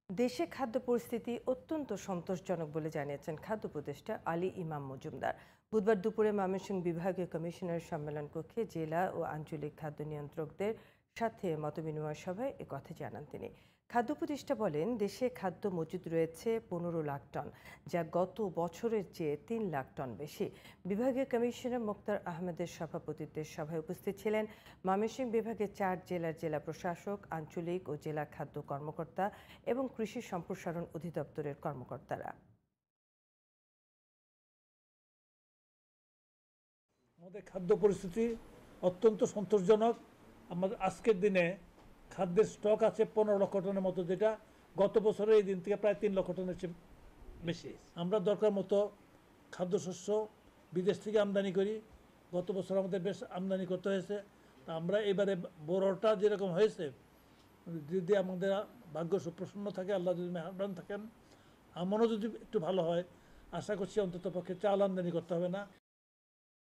দেশে খাদ্য পরিস্থিতি অত্যন্ত সন্তোষজনক বলে জানিয়েছেন খাদ্য উপদেষ্টা আলী ইমাম মজুমদার। বুধবার দুপুরে ময়মনসিংহ বিভাগীয় কমিশনার সম্মেলন কক্ষে জেলা ও আঞ্চলিক খাদ্য নিয়ন্ত্রকদের সাথে মতবিনিময় সভায় একথা জানান তিনি। খাদ্য উপদেষ্টা বলেন, দেশে খাদ্য মজুদ রয়েছে 15 লাখ টন, যা গত বছরের চেয়ে 3 লাখ টন বেশি। বিভাগীয় কমিশনার মোক্তার আহমেদের সভাপতিত্বে সভায় উপস্থিত ছিলেন ময়মনসিংহ বিভাগের 4 জেলার জেলা প্রশাসক, আঞ্চলিক ও জেলা খাদ্য কর্মকর্তা এবং কৃষি সম্প্রসারণ অধিদপ্তরের কর্মকর্তারা। আমাদের খাদ্য পরিস্থিতি অত্যন্ত সন্তোষজনক। আমাদের আজকের দিনে খাদ্যের স্টক আছে 15 লক্ষ টনের মতো, যেটা গত বছরের এই দিন থেকে প্রায় 3 লক্ষ টনের চেয়ে বেশি। আমরা দরকার মতো খাদ্যশস্য বিদেশ থেকে আমদানি করি। গত বছর আমাদের বেশ আমদানি করতে হয়েছে। তা আমরা এবারে বড়টা যেরকম হয়েছে, যদি আমাদের ভাগ্য সুপ্রসন্ন থাকে, আল্লাহ যদি মেহরবান থাকেন, আমনও যদি একটু ভালো হয়, আশা করছি অন্তত পক্ষে চাল আমদানি করতে হবে না।